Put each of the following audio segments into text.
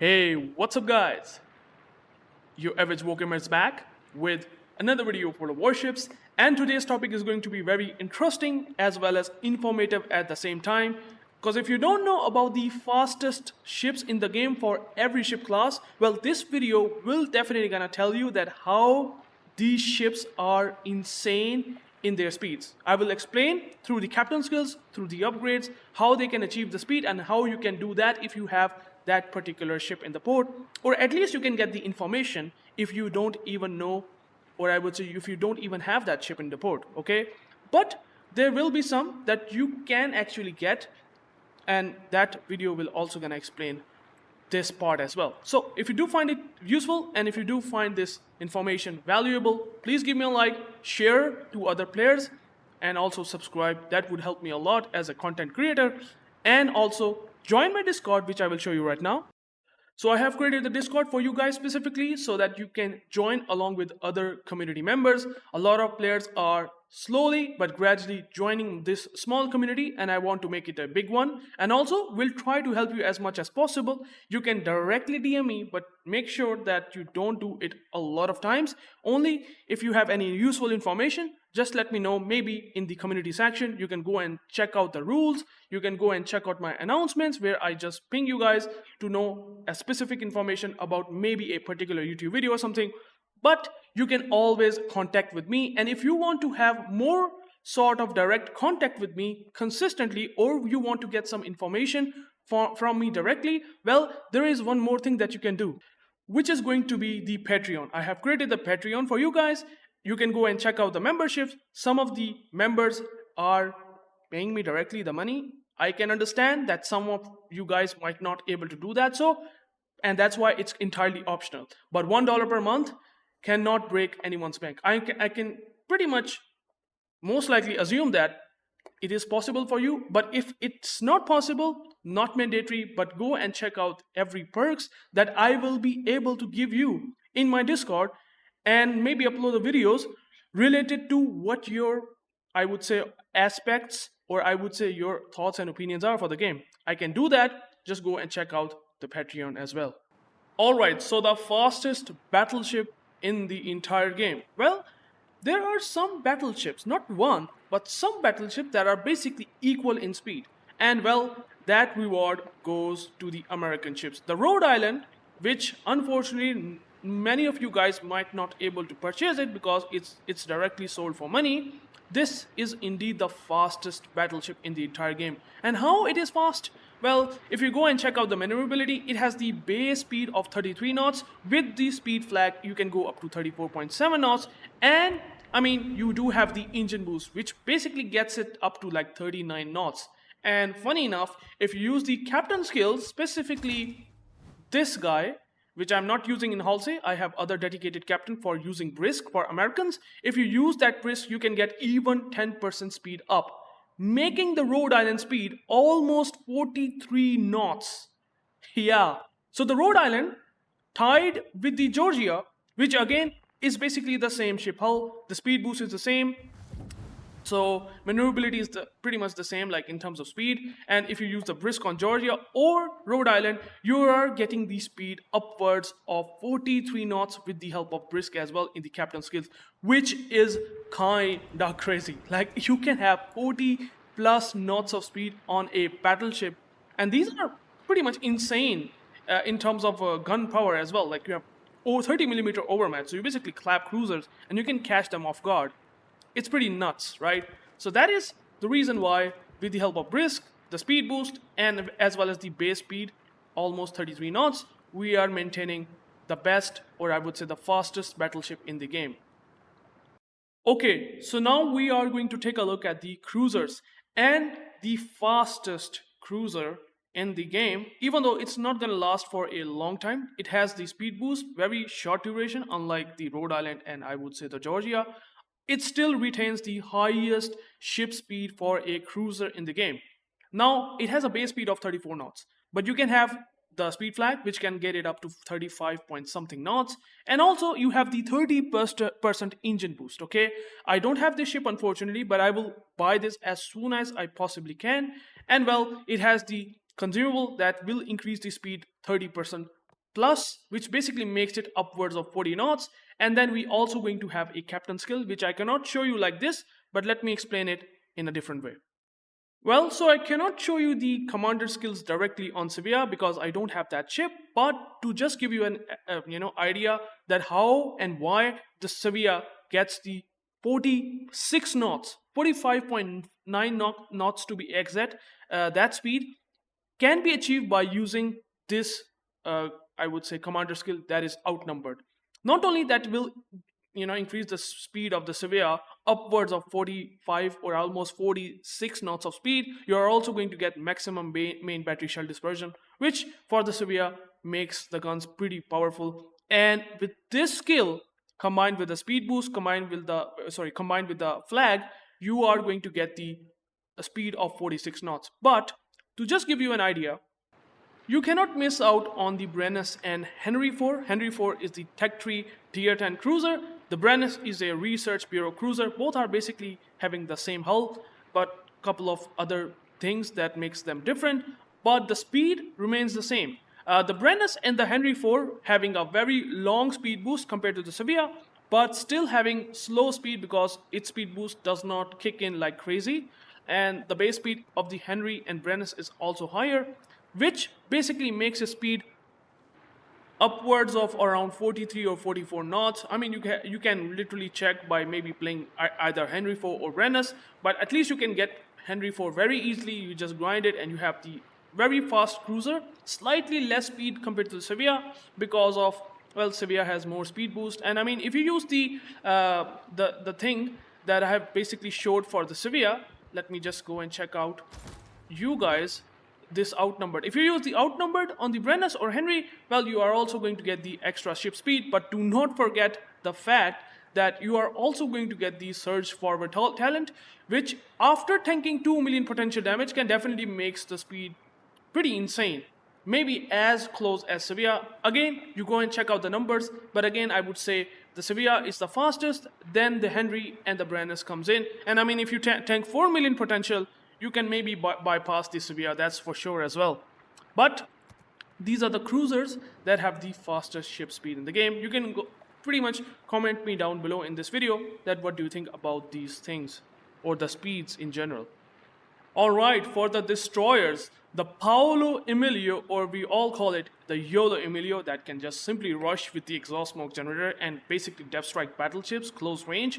Hey, what's up guys? UrAvgWarGamer is back with another video for the warships, and today's topic is going to be very interesting as well as informative at the same time, because if you don't know about the fastest ships in the game for every ship class, well, this video will definitely gonna tell you that how these ships are insane in their speeds. I will explain through the captain skills, through the upgrades, how they can achieve the speed and how you can do that if you have that particular ship in the port, or at least you can get the information if you don't even know, or I would say if you don't even have that ship in the port, okay? But there will be some that you can actually get, and that video will also gonna explain this part as well. So if you do find it useful and if you do find this information valuable, please give me a like, share to other players, and also subscribe. That would help me a lot as a content creator. And also join my Discord, which I will show you right now. So I have created the Discord for you guys specifically so that you can join along with other community members. A lot of players are slowly but gradually joining this small community, and I want to make it a big one. And also we'll try to help you as much as possible. You can directly DM me, but make sure that you don't do it a lot of times. Only if you have any useful information, just let me know. Maybe in the community section you can go and check out the rules, you can go and check out my announcements where I just ping you guys to know a specific information about maybe a particular YouTube video or something. But you can always contact with me, and if you want to have more sort of direct contact with me consistently, or you want to get some information from me directly, well, there is one more thing that you can do, which is going to be the Patreon. I have created the Patreon for you guys. You can go and check out the memberships. Some of the members are paying me directly the money. I can understand that some of you guys might not able to do that, and that's why it's entirely optional. But $1 per month cannot break anyone's bank. I can pretty much most likely assume that it is possible for you, but if it's not possible, not mandatory, but go and check out every perks that I will be able to give you in my Discord, and maybe upload the videos related to what your, I would say, aspects, or I would say your thoughts and opinions are for the game. I can do that. Just go and check out the Patreon as well. Alright, so the fastest battleship in the entire game. Well, there are some battleships, not one, but some battleships that are basically equal in speed. And well, that reward goes to the American ships. The Rhode Island, which unfortunately many of you guys might not able to purchase it because it's directly sold for money. This is indeed the fastest battleship in the entire game. And how it is fast? Well, if you go and check out the maneuverability, it has the base speed of 33 knots. With the speed flag, you can go up to 34.7 knots. And I mean, you do have the engine boost, which basically gets it up to like 39 knots. And funny enough, if you use the captain skills, specifically this guy, which I'm not using in Halsey, I have other dedicated captain for using brisk for Americans. If you use that brisk, you can get even 10% speed up, making the Rhode Island speed almost 43 knots. Yeah, so the Rhode Island tied with the Georgia, which again is basically the same ship hull. The speed boost is the same. So maneuverability is pretty much the same, like in terms of speed. And if you use the brisk on Georgia or Rhode Island, you are getting the speed upwards of 43 knots with the help of brisk as well in the captain skills, which is kinda crazy. Like you can have 40 plus knots of speed on a battleship, and these are pretty much insane in terms of gun power as well. Like you have over 30mm overmatch, so you basically clap cruisers and you can catch them off guard. It's pretty nuts, right? So that is the reason why, with the help of brisk, the speed boost, and as well as the base speed, almost 33 knots, we are maintaining the best, or I would say the fastest battleship in the game. Okay, so now we are going to take a look at the cruisers. And the fastest cruiser in the game, even though it's not going to last for a long time, it has the speed boost, very short duration, unlike the Rhode Island and I would say the Georgia. It still retains the highest ship speed for a cruiser in the game. Now, it has a base speed of 34 knots, but you can have the speed flag, which can get it up to 35 point something knots. And also, you have the 30% engine boost, okay? I don't have this ship, unfortunately, but I will buy this as soon as I possibly can. And well, it has the consumable that will increase the speed 30% plus, which basically makes it upwards of 40 knots. And then we also going to have a captain skill, which I cannot show you like this, but let me explain it in a different way. Well, so I cannot show you the commander skills directly on Sevilla because I don't have that ship, but to just give you an idea that how and why the Sevilla gets the 46 knots, 45.9 knots to be exact, that speed can be achieved by using this I would say commander skill, that is outnumbered. Not only that will increase the speed of the Sevilla upwards of 45 or almost 46 knots of speed, you are also going to get maximum main battery shell dispersion, which for the Sevilla makes the guns pretty powerful. And with this skill combined with the speed boost, combined with the flag, you are going to get the speed of 46 knots. But to just give you an idea, you cannot miss out on the Brennus and Henry IV. Henry IV is the Tech 3 Tier 10 cruiser. The Brennus is a Research Bureau cruiser. Both are basically having the same hull, but a couple of other things that makes them different. But the speed remains the same. The Brennus and the Henry IV having a very long speed boost compared to the Sevilla, but still having slow speed because its speed boost does not kick in like crazy. And the base speed of the Henry and Brennus is also higher, which basically makes a speed upwards of around 43 or 44 knots. I mean, you can literally check by maybe playing either Henry IV or Brennus, but at least you can get Henry IV very easily. You just grind it and you have the very fast cruiser, slightly less speed compared to the Sevilla because of, well, Sevilla has more speed boost. And I mean, if you use the thing that I have basically showed for the Sevilla, let me just go and check out you guys this outnumbered. If you use the outnumbered on the Brennus or Henry, well, you are also going to get the extra ship speed, but do not forget the fact that you are also going to get the surge forward talent, which after tanking 2 million potential damage can definitely makes the speed pretty insane. Maybe as close as Sevilla. Again, you go and check out the numbers, but again, I would say the Sevilla is the fastest, then the Henry and the Brennus comes in. And I mean, if you tank 4 million potential, you can maybe bypass the Sevilla, that's for sure as well. But these are the cruisers that have the fastest ship speed in the game. You can pretty much comment me down below in this video that what do you think about these things or the speeds in general. Alright, for the destroyers, the Paolo Emilio, or we all call it the YOLO Emilio, that can just simply rush with the exhaust smoke generator and basically depth strike battleships close range.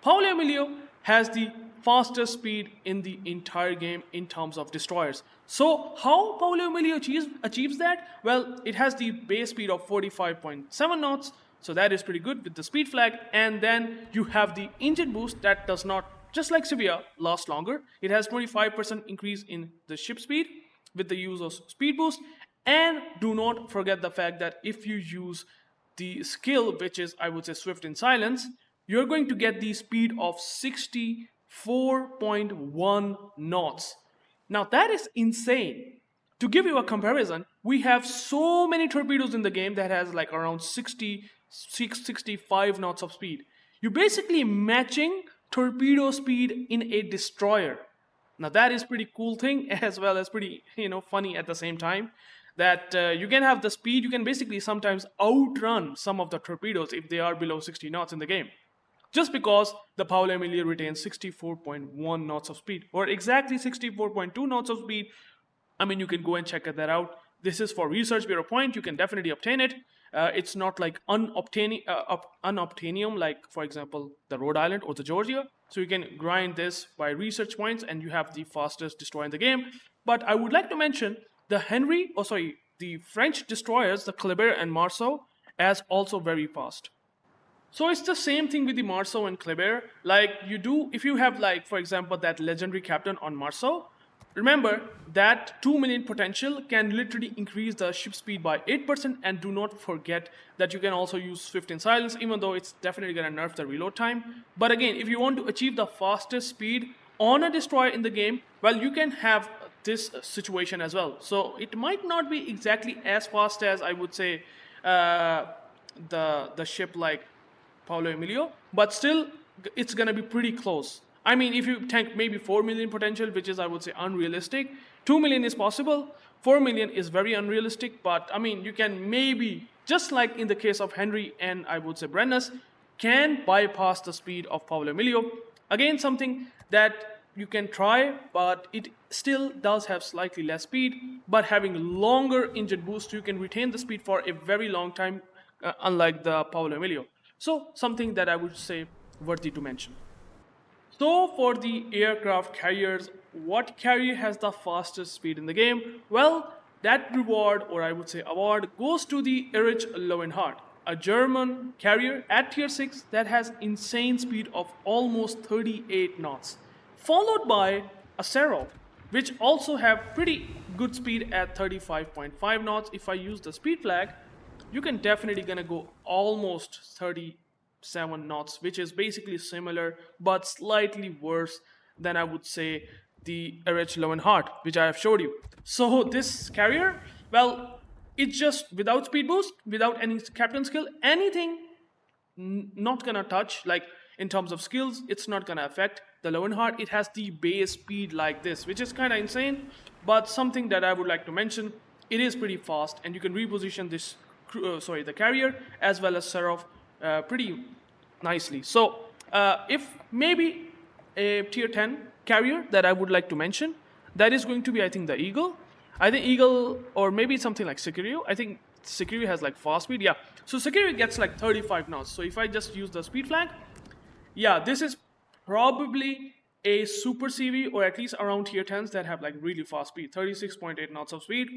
Paolo Emilio has the fastest speed in the entire game in terms of destroyers. So how Paolo Emilio achieves that? Well, it has the base speed of 45.7 knots, so that is pretty good with the speed flag. And then you have the engine boost that does not, just like Sevilla, last longer. It has 25% increase in the ship speed with the use of speed boost. And do not forget the fact that if you use the skill, which is, I would say, Swift in Silence, you're going to get the speed of 64.1 knots. Now that is insane. To give you a comparison, we have so many torpedoes in the game that has like around 65 knots of speed. You're basically matching torpedo speed in a destroyer. Now that is pretty cool thing, as well as pretty funny at the same time, that you can have the speed, you can basically sometimes outrun some of the torpedoes if they are below 60 knots in the game. Just because the Paolo Emilio retains 64.1 knots of speed, or exactly 64.2 knots of speed. I mean, you can go and check that out. This is for Research Bureau point. You can definitely obtain it. It's not like unobtainium, like, for example, the Rhode Island or the Georgia. So you can grind this by research points and you have the fastest destroyer in the game. But I would like to mention the the French destroyers, the Kleber and Marceau, as also very fast. So it's the same thing with the Marceau and Kleber. Like you do, if you have like, for example, that legendary captain on Marceau, remember that 2 million potential can literally increase the ship speed by 8%, and do not forget that you can also use Swift in Silence, even though it's definitely going to nerf the reload time. But again, if you want to achieve the fastest speed on a destroyer in the game, well, you can have this situation as well. So it might not be exactly as fast as, I would say, the ship like Paolo Emilio, but still it's going to be pretty close. I mean, if you tank maybe 4 million potential, which is, I would say, unrealistic, 2 million is possible, 4 million is very unrealistic, but I mean, you can maybe, just like in the case of Henry and I would say Brennus, can bypass the speed of Paolo Emilio. Again, something that you can try, but it still does have slightly less speed, but having longer engine boost, you can retain the speed for a very long time, unlike the Paolo Emilio. So something that I would say worthy to mention. So for the aircraft carriers, what carrier has the fastest speed in the game? Well, that reward, or I would say award, goes to the Erich Löwenhardt, a German carrier at tier 6 that has insane speed of almost 38 knots, followed by a Serov, which also have pretty good speed at 35.5 knots. If I use the speed flag, you can definitely gonna go almost 37 knots, which is basically similar but slightly worse than I would say the Erich Löwenhardt, which I have showed you. So this carrier, well, it's just without speed boost, without any captain skill, anything not gonna touch, like in terms of skills, it's not gonna affect the Löwenhardt. It has the base speed like this, which is kind of insane, but something that I would like to mention, it is pretty fast, and you can reposition this the carrier as well as Serov pretty nicely. So if maybe a tier 10 carrier that I would like to mention, that is going to be, I think, the Eagle. I think Eagle, or maybe something like Sikirio. I think Sikirio has like fast speed. Yeah, so Sikirio gets like 35 knots. So if I just use the speed flag, yeah, this is probably a super CV, or at least around tier 10s that have like really fast speed, 36.8 knots of speed,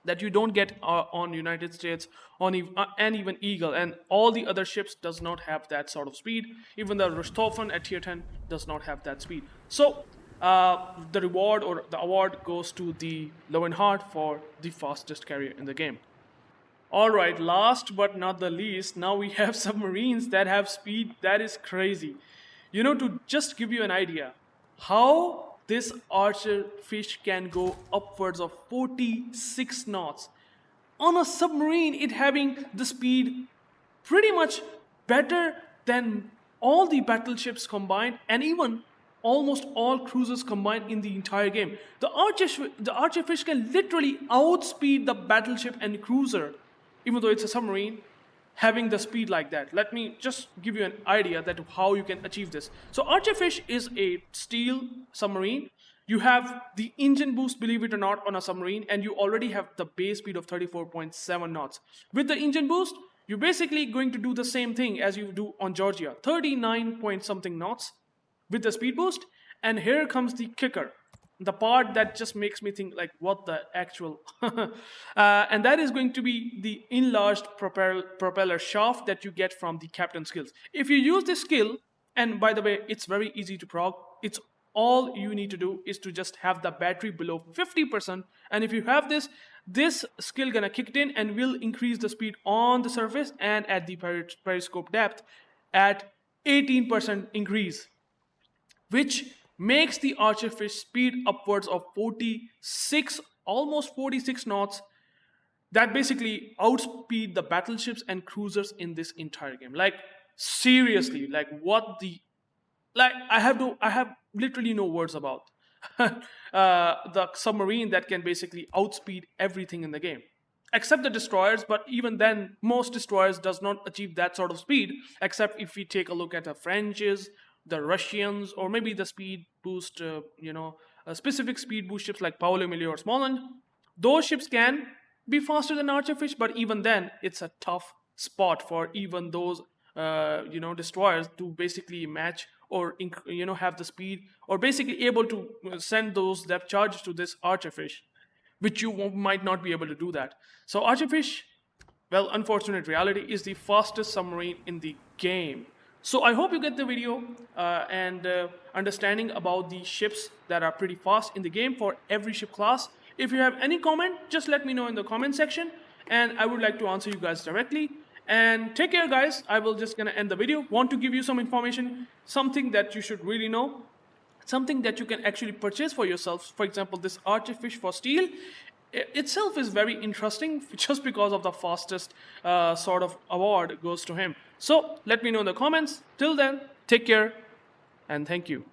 that you don't get on United States, and even Eagle, and all the other ships does not have that sort of speed. Even the Richthofen at tier 10 does not have that speed. So the reward or the award goes to the Löwenhardt for the fastest carrier in the game. Alright, last but not the least, now we have submarines that have speed that is crazy. You know, to just give you an idea, how this archer fish can go upwards of 46 knots. On a submarine, it having the speed pretty much better than all the battleships combined, and even almost all cruisers combined in the entire game. The archer fish can literally outspeed the battleship and cruiser, even though it's a submarine, having the speed like that. Let me just give you an idea that how you can achieve this. So Archerfish is a steel submarine. You have the engine boost, believe it or not, on a submarine, and you already have the base speed of 34.7 knots. With the engine boost, you're basically going to do the same thing as you do on Georgia, 39 point something knots with the speed boost. And here comes the kicker, the part that just makes me think like, what the actual and that is going to be the enlarged propeller shaft that you get from the captain skills. If you use this skill, and by the way, it's very easy to prog, it's all you need to do is to just have the battery below 50%, and if you have this skill gonna kick it in and will increase the speed on the surface and at the periscope depth at 18% increase, which makes the Archerfish speed upwards of 46, almost 46 knots, that basically outspeed the battleships and cruisers in this entire game. Like, seriously, like what the, like I have literally no words about the submarine that can basically outspeed everything in the game, except the destroyers. But even then, most destroyers does not achieve that sort of speed, except if we take a look at the Frenches, the Russians, or maybe the speed boost, specific speed boost ships like Paolo Emilio or Smolensk. Those ships can be faster than Archerfish, but even then, it's a tough spot for even those, destroyers to basically match or, have the speed, or basically able to send those depth charges to this Archerfish, which you might not be able to do that. So Archerfish, well, unfortunate reality, is the fastest submarine in the game. So I hope you get the video and understanding about the ships that are pretty fast in the game for every ship class. If you have any comment, just let me know in the comment section, and I would like to answer you guys directly. And take care, guys. I will just gonna end the video. Want to give you some information, something that you should really know, something that you can actually purchase for yourself. For example, this Archerfish for steel itself is very interesting just because of the fastest sort of award goes to him. So let me know in the comments. Till then, take care and thank you.